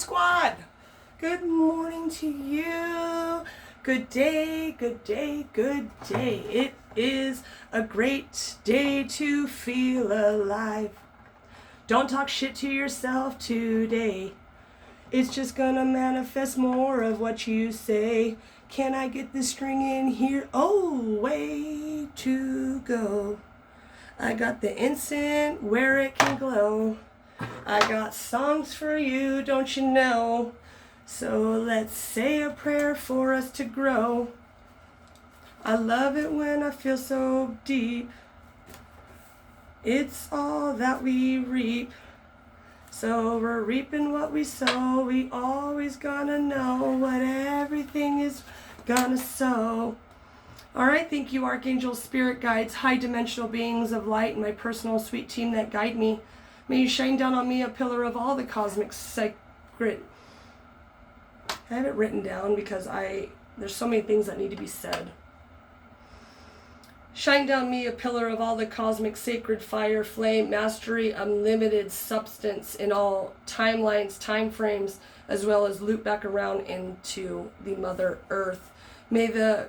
squad. Good morning to you. Good day, good day, good day. It is a great day to feel alive. Don't talk shit to yourself today. It's just gonna manifest more of what you say. Can I get the string in here? Oh, way to go. I got the incense where it can glow. I got songs for you, don't you know? So let's say a prayer for us to grow. I love it when I feel so deep. It's all that we reap. So we're reaping what we sow. We always gonna know what everything is gonna sow. Alright, thank you, Archangel, Spirit Guides, high dimensional beings of light, and my personal sweet team that guide me. May you shine down on me a pillar of all the cosmic sacred. I have it written down because there's so many things that need to be said. Shine down me a pillar of all the cosmic sacred fire, flame, mastery, unlimited substance in all timelines, time frames, as well as loop back around into the Mother Earth. May the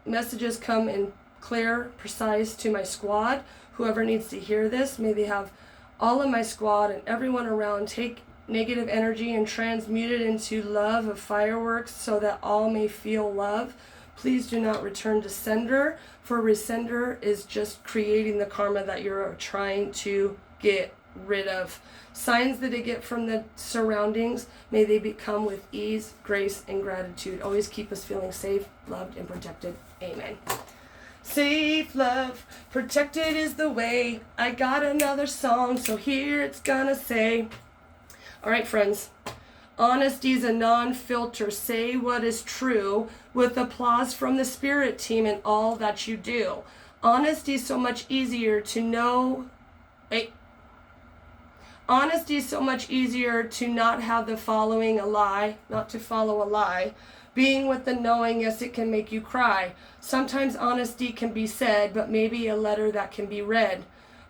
messages come in clear, precise to my squad. Whoever needs to hear this, may they have all of my squad and everyone around take negative energy and transmute it into love of fireworks so that all may feel love. Please do not return to sender, for resender is just creating the karma that you're trying to get rid of. Signs that I get from the surroundings, may they become with ease, grace, and gratitude. Always keep us feeling safe, loved, and protected. Amen. Safe, love, protected is the way. I got another song, so here it's gonna say. All right, friends. Honesty is a non-filter. Say what is true with applause from the spirit team in all that you do. Honesty is so much easier to know. Honesty is so much easier to not have the following a lie, not to follow a lie. Being with the knowing, yes, it can make you cry. Sometimes honesty can be said, but maybe a letter that can be read.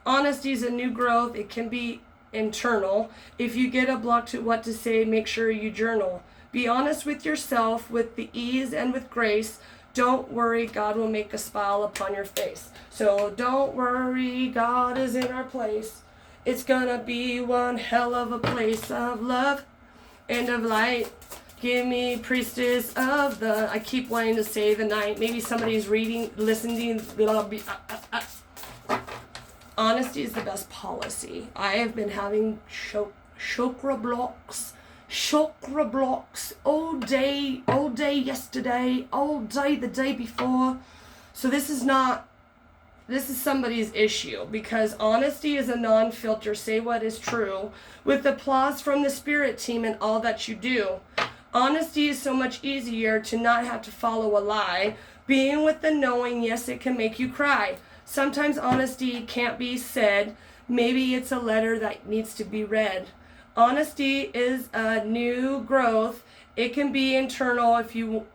Honesty is a new growth. It can be internal. If you get a block to what to say, make sure you journal. Be honest with yourself with the ease and with grace. Don't worry, God will make a smile upon your face. So don't worry, God is in our place. It's gonna be one hell of a place of love and of light. Give me priestess of the... I keep wanting to say the night. Maybe somebody's reading, listening. Honesty is the best policy. I have been having chakra blocks all day yesterday, all day the day before. So this is somebody's issue, because honesty is a non-filter. Say what is true with applause from the spirit team in all that you do. Honesty is so much easier to not have to follow a lie. Being with the knowing, yes, it can make you cry. Sometimes honesty can't be said. Maybe it's a letter that needs to be read. Honesty is a new growth. It can be internal if you...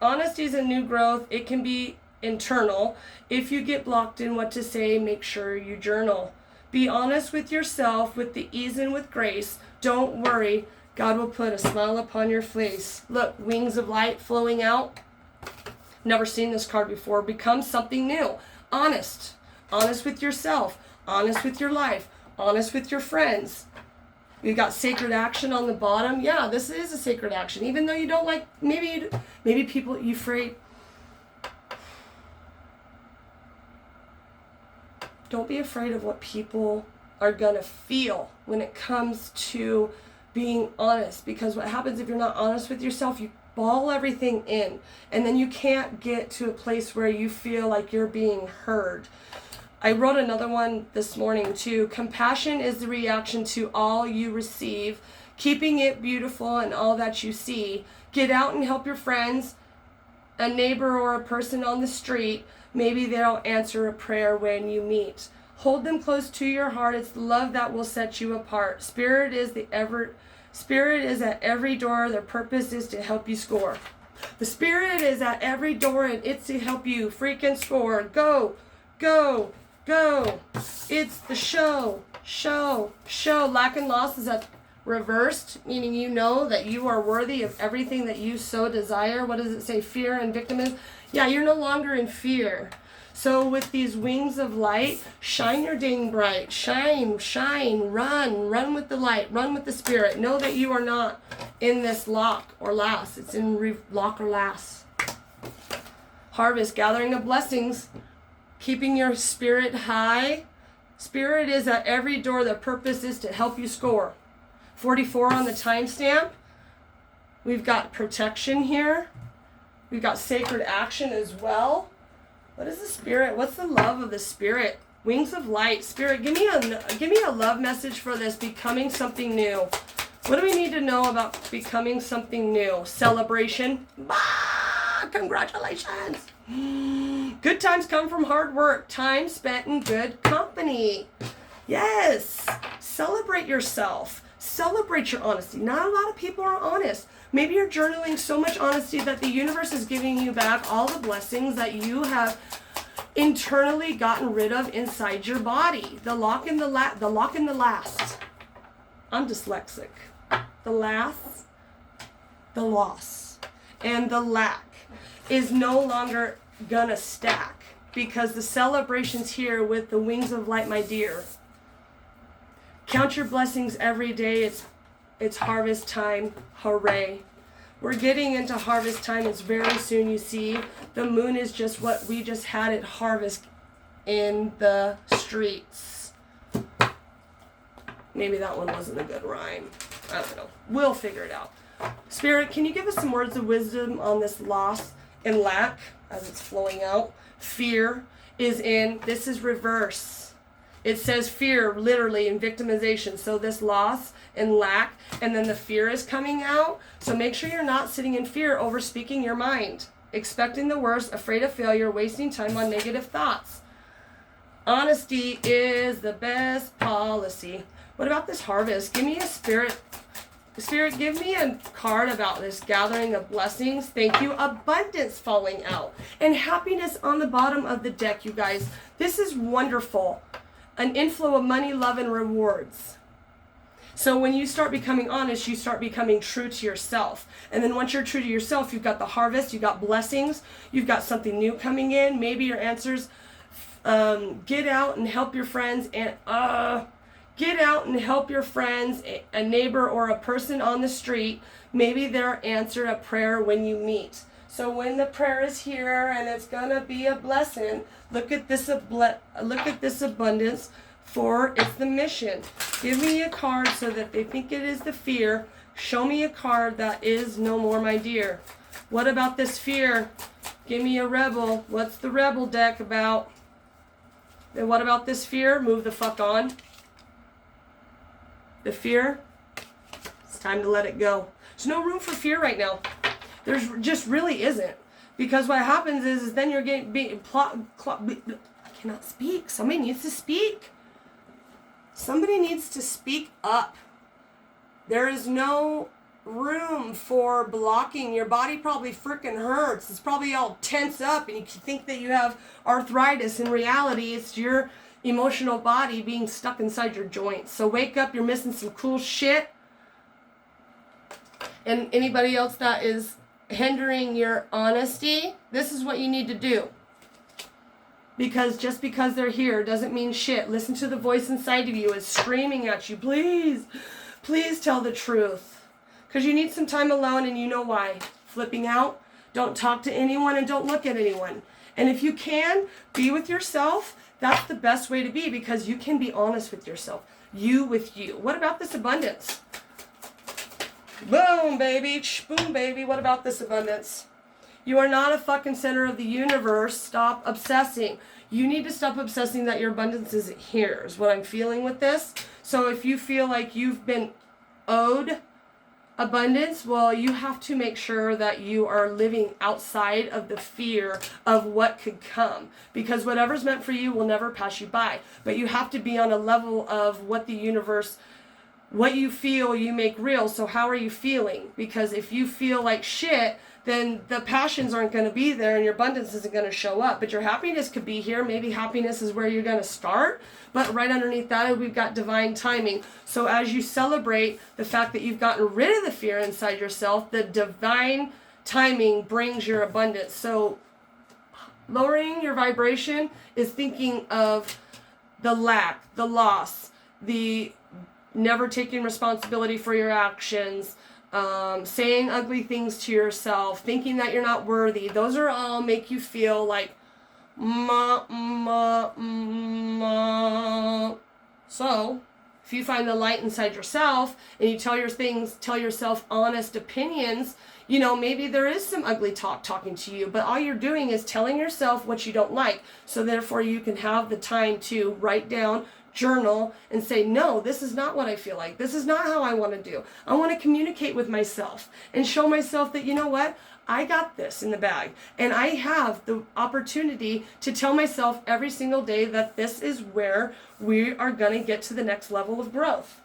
Honesty is a new growth. It can be internal. If you get blocked in what to say, make sure you journal. Be honest with yourself with the ease and with grace. Don't worry. God will put a smile upon your face. Look, wings of light flowing out. Never seen this card before. Become something new. Honest. Honest with yourself. Honest with your life. Honest with your friends. We got sacred action on the bottom. Yeah, this is a sacred action. Even though you don't like, maybe people, you afraid. Don't be afraid of what people are going to feel when it comes to being honest. Because what happens if you're not honest with yourself, you ball everything in, and then you can't get to a place where you feel like you're being heard. I wrote another one this morning too. Compassion is the reaction to all you receive, keeping it beautiful in all that you see. Get out and help your friends, a neighbor or a person on the street. Maybe they'll answer a prayer when you meet. Hold them close to your heart. It's love that will set you apart. Spirit is at every door. Their purpose is to help you score. The Spirit is at every door, and it's to help you freaking score. Go, go, go. It's the show. Lack and loss is at reversed, meaning you know that you are worthy of everything that you so desire. What does it say? Fear and victimism. Yeah, you're no longer in fear. So with these wings of light, shine your ding bright. Shine, run with the light, run with the spirit. Know that you are not in this lock or lass. It's in lock or lass. Harvest, gathering of blessings, keeping your spirit high. Spirit is at every door. The purpose is to help you score. 44 on the timestamp. We've got protection here. We've got sacred action as well. What is the spirit? What's the love of the spirit? Wings of light. Spirit, give me a love message for this. Becoming something new. What do we need to know about becoming something new? Celebration. Congratulations. Good times come from hard work. Time spent in good company. Yes. Celebrate yourself. Celebrate your honesty. Not a lot of people are honest. Maybe you're journaling so much honesty that the universe is giving you back all the blessings that you have internally gotten rid of inside your body. The lock and the last. I'm dyslexic. The last, the loss, and the lack is no longer gonna stack, because the celebration's here with the wings of light, my dear. Count your blessings every day. It's harvest time. Hooray. We're getting into harvest time. It's very soon, you see. The moon is just what we just had at harvest in the streets. Maybe that one wasn't a good rhyme. I don't know. We'll figure it out. Spirit, can you give us some words of wisdom on this loss and lack as it's flowing out? Fear is in, this is reverse. It says fear literally in victimization. So this loss and lack, and then the fear is coming out. So make sure you're not sitting in fear over speaking your mind, expecting the worst, afraid of failure, wasting time on negative thoughts. Honesty is the best policy. What about this harvest? Give me a spirit. Spirit, give me a card about this gathering of blessings. Thank you. Abundance falling out. And happiness on the bottom of the deck, you guys. This is wonderful. An inflow of money, love, and rewards. So when you start becoming honest, you start becoming true to yourself. And then once you're true to yourself, you've got the harvest, you've got blessings, you've got something new coming in. Maybe your answers, get out and help your friends, and get out and help your friends, a neighbor or a person on the street. Maybe they'll answer a prayer when you meet. So when the prayer is here and it's gonna be a blessing, look at this abundance, for it's the mission. Give me a card so that they think it is the fear. Show me a card that is no more, my dear. What about this fear? Give me a rebel. What's the rebel deck about? And what about this fear? Move the fuck on. The fear, it's time to let it go. There's no room for fear right now. There's just really isn't. Because what happens is then you're getting I cannot speak. Somebody needs to speak. Somebody needs to speak up. There is no room for blocking. Your body probably freaking hurts. It's probably all tense up and you think that you have arthritis. In reality, it's your emotional body being stuck inside your joints. So wake up, you're missing some cool shit. And anybody else that is hindering your honesty, this is what you need to do. Because just because they're here doesn't mean shit. Listen to the voice inside of you. It's screaming at you. Please, please tell the truth. Because you need some time alone, and you know why. Flipping out. Don't talk to anyone and don't look at anyone. And if you can, be with yourself. That's the best way to be, because you can be honest with yourself. You with you. What about this abundance? Boom, baby. Boom, baby. What about this abundance? You are not a fucking center of the universe. Stop obsessing. You need to stop obsessing that your abundance isn't here, is what I'm feeling with this. So if you feel like you've been owed abundance, well, you have to make sure that you are living outside of the fear of what could come. Because whatever's meant for you will never pass you by. But you have to be on a level of what the universe, what you feel, you make real. So how are you feeling? Because if you feel like shit, then the passions aren't going to be there and your abundance isn't going to show up. But your happiness could be here. Maybe happiness is where you're going to start. But right underneath that, we've got divine timing. So as you celebrate the fact that you've gotten rid of the fear inside yourself, the divine timing brings your abundance. So lowering your vibration is thinking of the lack, the loss, the never taking responsibility for your actions, saying ugly things to yourself, thinking that you're not worthy. Those are all make you feel like So if you find the light inside yourself and you tell yourself honest opinions, maybe there is some ugly talking to you, but all you're doing is telling yourself what you don't like. So therefore you can have the time to write down, journal, and say, no, this is not what I feel like. This is not how I want to do. I want to communicate with myself and show myself that, you know what? I got this in the bag. And I have the opportunity to tell myself every single day that this is where we are going to get to the next level of growth.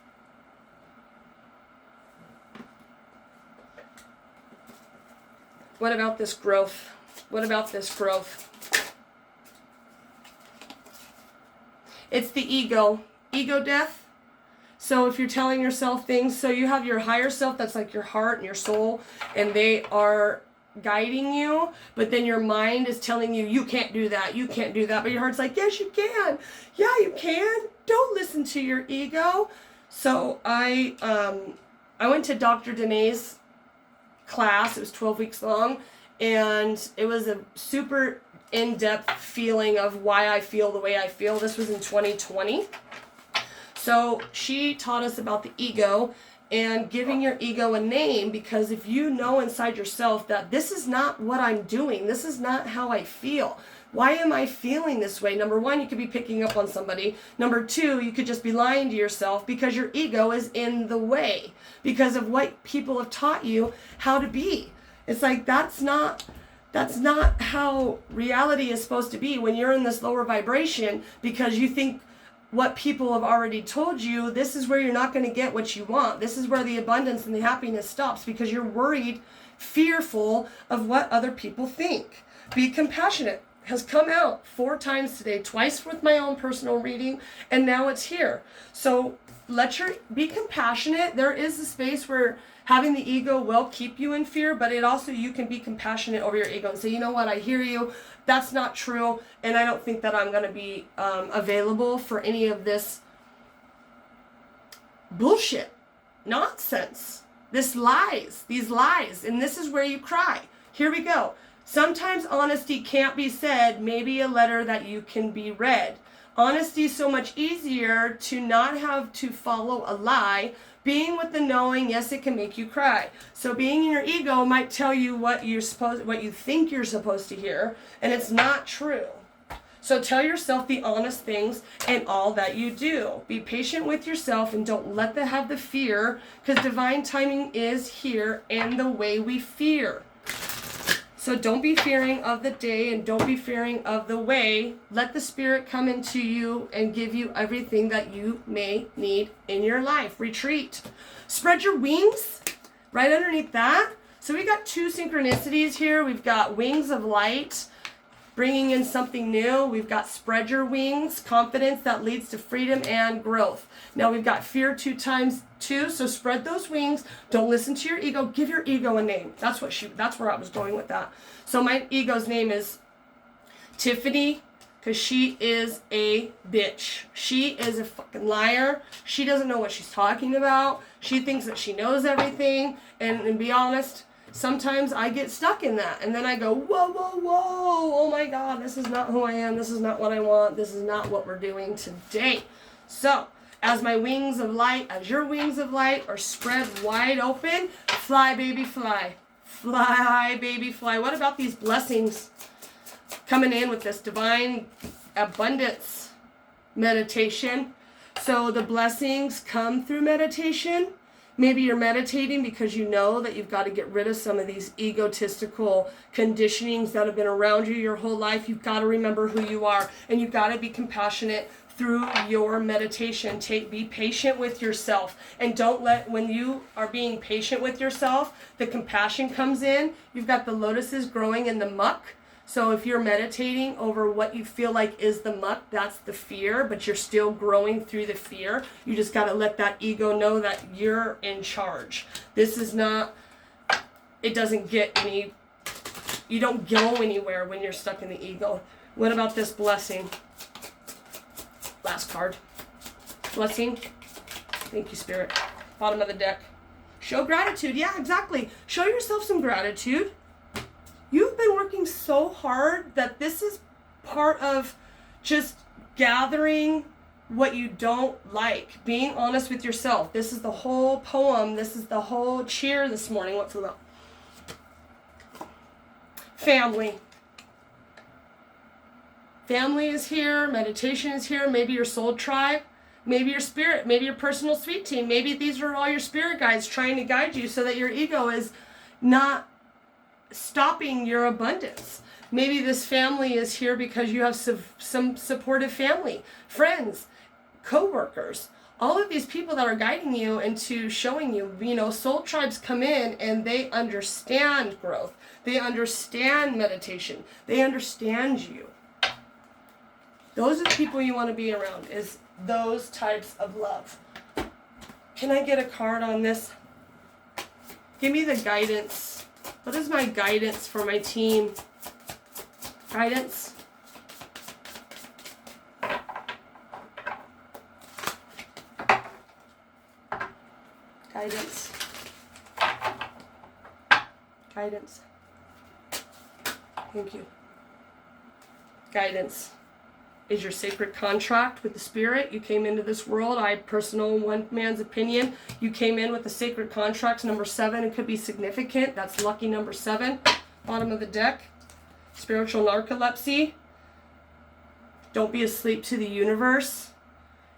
What about this growth? What about this growth? It's the ego death. So if you're telling yourself things, so you have your higher self, that's like your heart and your soul, and they are guiding you, but then your mind is telling you, you can't do that, you can't do that, but your heart's like, yes, you can. Yeah, you can. Don't listen to your ego. So I went to Dr. Danae's class. It was 12 weeks long, and it was a super in-depth feeling of why I feel the way I feel. This was in 2020. So she taught us about the ego and giving your ego a name, because if you know inside yourself that this is not what I'm doing, this is not how I feel. Why am I feeling this way? Number one, you could be picking up on somebody. Number two, you could just be lying to yourself because your ego is in the way because of what people have taught you how to be. It's like that's not how reality is supposed to be when you're in this lower vibration, because you think what people have already told you, this is where you're not going to get what you want. This is where the abundance and the happiness stops, because you're worried, fearful of what other people think. Be compassionate has come out 4 times today, twice with my own personal reading, and now it's here. So be compassionate. There is a space where having the ego will keep you in fear, but you can be compassionate over your ego and say, you know what, I hear you. That's not true, and I don't think that I'm going to be available for any of this bullshit, nonsense, these lies, and this is where you cry. Here we go. Sometimes honesty can't be said, maybe a letter that you can be read. Honesty is so much easier to not have to follow a lie. Being with the knowing, yes, it can make you cry. So being in your ego might tell you what you think you're supposed to hear, and it's not true. So tell yourself the honest things and all that you do. Be patient with yourself and don't let them have the fear, because divine timing is here and the way we fear. So don't be fearing of the day and don't be fearing of the way. Let the Spirit come into you and give you everything that you may need in your life. Retreat. Spread your wings right underneath that. So we got 2 synchronicities here. We've got wings of light, bringing in something new. We've got spread your wings, confidence that leads to freedom and growth. Now we've got fear 2 times 2, so spread those wings. Don't listen to your ego. Give your ego a name. That's where I was going with that. So my ego's name is Tiffany, because she is a bitch. She is a fucking liar. She doesn't know what she's talking about. She thinks that she knows everything, and be honest, sometimes I get stuck in that, and then I go, whoa, whoa, whoa, oh my God, this is not who I am, this is not what I want, this is not what we're doing today. So, as your wings of light are spread wide open, fly, baby, fly. Fly, baby, fly. What about these blessings coming in with this divine abundance meditation? So the blessings come through meditation. Maybe you're meditating because you know that you've got to get rid of some of these egotistical conditionings that have been around you your whole life. You've got to remember who you are, and you've got to be compassionate through your meditation. Be patient with yourself, and don't let, when you are being patient with yourself, the compassion comes in. You've got the lotuses growing in the muck. So if you're meditating over what you feel like is the muck, that's the fear, but you're still growing through the fear. You just got to let that ego know that you're in charge. This is not, it doesn't get any, you don't go anywhere when you're stuck in the ego. What about this blessing? Last card. Blessing. Thank you, Spirit. Bottom of the deck. Show gratitude. Yeah, exactly. Show yourself some gratitude. You've been working so hard that this is part of just gathering what you don't like. Being honest with yourself. This is the whole poem. This is the whole cheer this morning. What's the family? Family is here. Meditation is here. Maybe your soul tribe. Maybe your spirit. Maybe your personal sweet team. Maybe these are all your spirit guides trying to guide you so that your ego is not stopping your abundance. Maybe this family is here because you have some supportive family, friends, co-workers, all of these people that are guiding you into showing you, soul tribes come in and they understand growth. They understand meditation. They understand you. Those are the people you want to be around, is those types of love. Can I get a card on this? Give me the guidance. What is my guidance for my team? Guidance. Guidance. Guidance. Thank you. Guidance is your sacred contract with the Spirit. You came into this world. Personal one man's opinion. You came in with the sacred contracts. Number 7, it could be significant. That's lucky number 7. Bottom of the deck. Spiritual narcolepsy. Don't be asleep to the universe.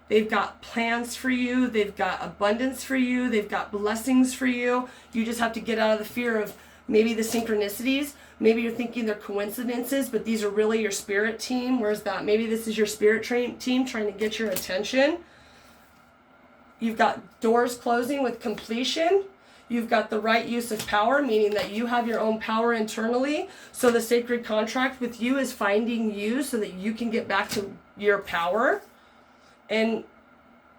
They've got plans for you. They've got abundance for you. They've got blessings for you. You just have to get out of the fear of maybe the synchronicities. Maybe you're thinking they're coincidences, but these are really your spirit team. Where's that? Maybe this is your spirit team trying to get your attention. You've got doors closing with completion. You've got the right use of power, meaning that you have your own power internally. So the sacred contract with you is finding you so that you can get back to your power. And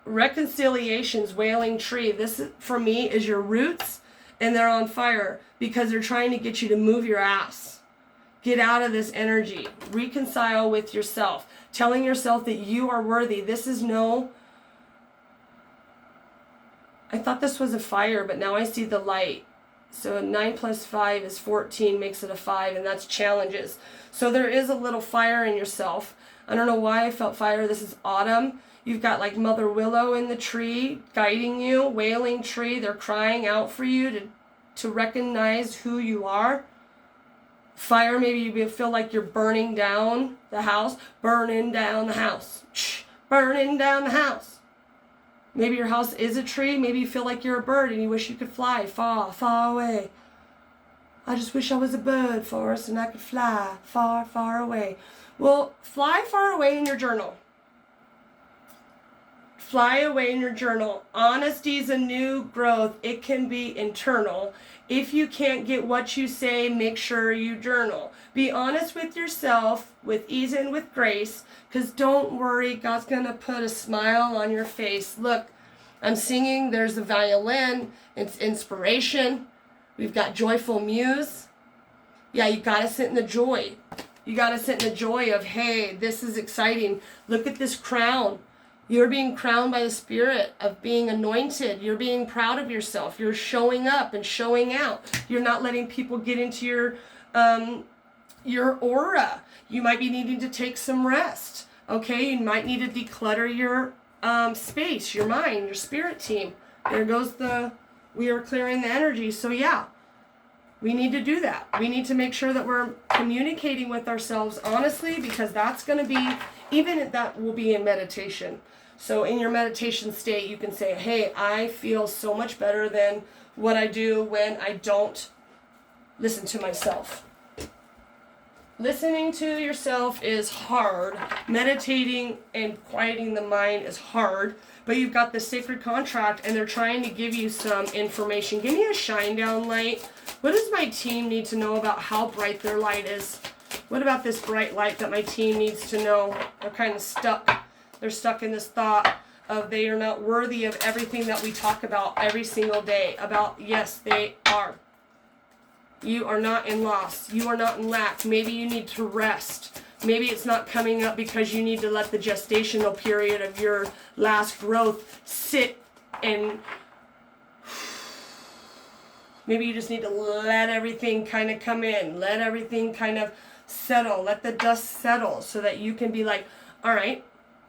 reconciliations, wailing tree. This, for me, is your roots. And they're on fire because they're trying to get you to move your ass. Get out of this energy. Reconcile with yourself. Telling yourself that you are worthy. This is I thought this was a fire, but now I see the light. So 9 plus 5 is 14, makes it a 5, and that's challenges. So there is a little fire in yourself. I don't know why I felt fire. This is autumn. You've got like Mother Willow in the tree guiding you, wailing tree. They're crying out for you to recognize who you are. Fire, maybe you feel like you're burning down the house. Burning down the house. Burning down the house. Maybe your house is a tree. Maybe you feel like you're a bird and you wish you could fly far, far away. I just wish I was a bird, Forrest, and I could fly far, far away. Well, fly far away in your journal. Fly away in your journal. Honesty is a new growth. It can be internal. If you can't get what you say, make sure you journal. Be honest with yourself with ease and with grace, because don't worry, God's going to put a smile on your face. Look, I'm singing. There's a violin. It's inspiration. We've got joyful muse. Yeah, you got to sit in the joy. You got to sit in the joy of, hey, this is exciting. Look at this crown. You're being crowned by the Spirit of being anointed. You're being proud of yourself. You're showing up and showing out. You're not letting people get into your aura. You might be needing to take some rest. Okay, you might need to declutter your space, your mind, your spirit team. There goes we are clearing the energy. So yeah, we need to do that. We need to make sure that we're communicating with ourselves honestly, because that's going to be, even that will be in meditation. So in your meditation state, you can say, hey, I feel so much better than what I do when I don't listen to myself. Listening to yourself is hard. Meditating and quieting the mind is hard. But you've got the sacred contract and they're trying to give you some information. Give me a shine down light. What does my team need to know about how bright their light is? What about this bright light that my team needs to know? They're kind of stuck. They're stuck in this thought of they are not worthy of everything that we talk about every single day. About, yes, they are. You are not in loss. You are not in lack. Maybe you need to rest. Maybe it's not coming up because you need to let the gestational period of your last growth sit, and maybe you just need to let everything kind of come in. Let everything kind of settle. Let the dust settle so that you can be like, all right,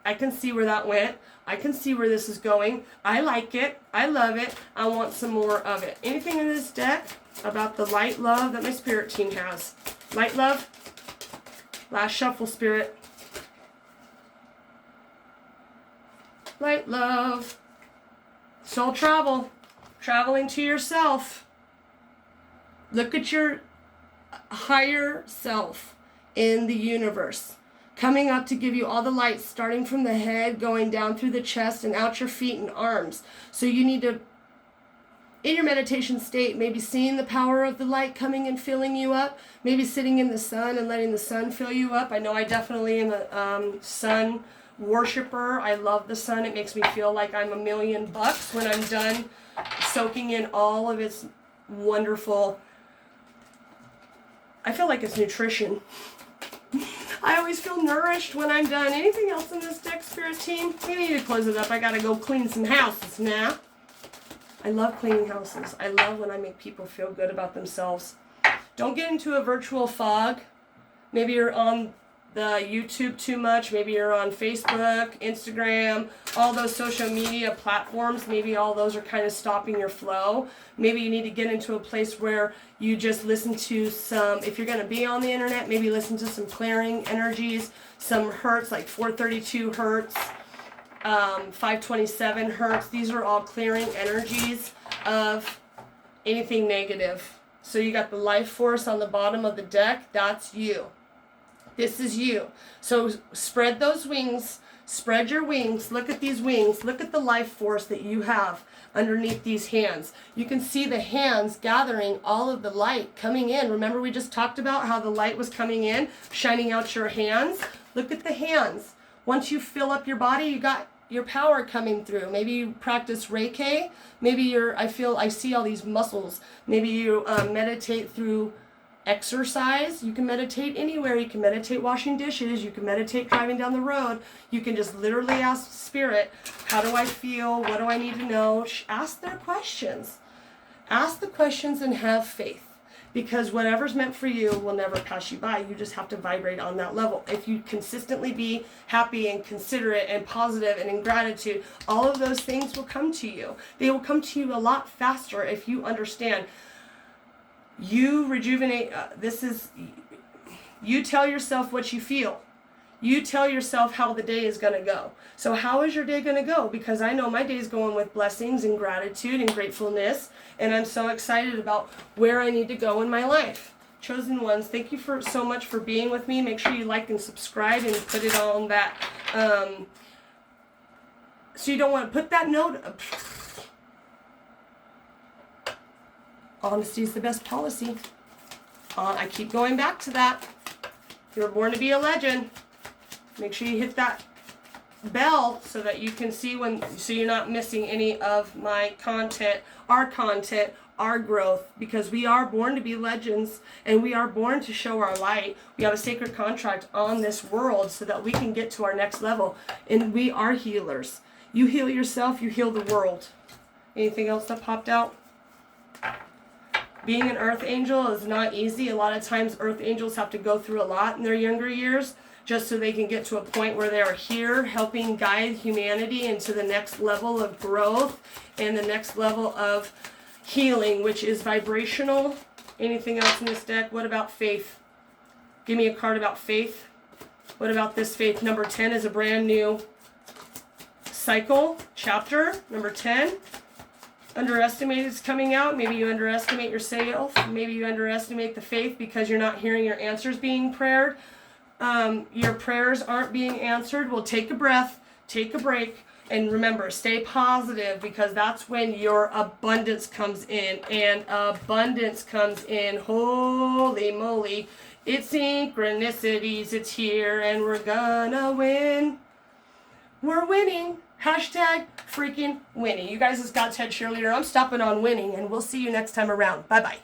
I can see where that went. I can see where this is going. I like it. I love it. I want some more of it. Anything in this deck about the light love that my spirit team has? Light love? Last shuffle, spirit. Light love. Soul travel. Traveling to yourself. Look at your higher self in the universe. Coming up to give you all the light, starting from the head, going down through the chest and out your feet and arms. So you need to, in your meditation state, maybe seeing the power of the light coming and filling you up. Maybe sitting in the sun and letting the sun fill you up. I know I definitely am a sun worshiper. I love the sun. It makes me feel like I'm $1,000,000 when I'm done soaking in all of its wonderful, I feel like it's nutrition. I always feel nourished when I'm done. Anything else in this deck, spirit team? We need to close it up. I gotta go clean some houses now. I love cleaning houses. I love when I make people feel good about themselves. Don't get into a virtual fog. Maybe you're on the YouTube too much. Maybe you're on Facebook, Instagram, all those social media platforms. Maybe all those are kind of stopping your flow. Maybe you need to get into a place where you just listen to some, if you're going to be on the internet, maybe listen to some clearing energies, some hertz, like 432 hertz, 527 hertz. These are all clearing energies of anything negative. So you got the life force on the bottom of the deck. That's you. This is you. So spread those wings. Spread your wings. Look at these wings. Look at the life force that you have underneath these hands. You can see the hands gathering all of the light coming in. Remember we just talked about how the light was coming in, shining out your hands? Look at the hands. Once you fill up your body, you got your power coming through. Maybe you practice Reiki. Maybe I see all these muscles. Maybe you meditate through exercise. You can meditate anywhere. You can meditate washing dishes. You can meditate driving down the road. You can just literally ask spirit, how do I feel? What do I need to know? Ask their questions. Ask the questions and have faith. Because whatever's meant for you will never pass you by. You just have to vibrate on that level. If you consistently be happy and considerate and positive and in gratitude, all of those things will come to you. They will come to you a lot faster if you understand. You rejuvenate, you tell yourself what you feel. You tell yourself how the day is going to go. So how is your day going to go? Because I know my day is going with blessings and gratitude and gratefulness. And I'm so excited about where I need to go in my life. Chosen ones, thank you so much for being with me. Make sure you like and subscribe and put it on that. So you don't want to put that note up. Honesty is the best policy. I keep going back to that. You were born to be a legend. Make sure you hit that bell so that you can see so you're not missing any of my content, our growth, because we are born to be legends and we are born to show our light. We have a sacred contract on this world so that we can get to our next level, and we are healers. You heal yourself, you heal the world. Anything else that popped out? Being an earth angel is not easy. A lot of times earth angels have to go through a lot in their younger years just so they can get to a point where they are here helping guide humanity into the next level of growth and the next level of healing, which is vibrational. Anything else in this deck? What about faith? Give me a card about faith. What about this faith? Number 10 is a brand new cycle, chapter. Number 10. underestimate is coming out. Maybe you underestimate yourself. Maybe you underestimate the faith because you're not hearing your answers being prayed. Your prayers aren't being answered. Well, take a breath, take a break, and remember, stay positive, because that's when your abundance comes in. And abundance comes in. Holy moly. It's synchronicities. It's here, and we're gonna win. We're winning. Hashtag freaking winning. You guys, it's God's Head Cheerleader. I'm stopping on winning, and we'll see you next time around. Bye-bye.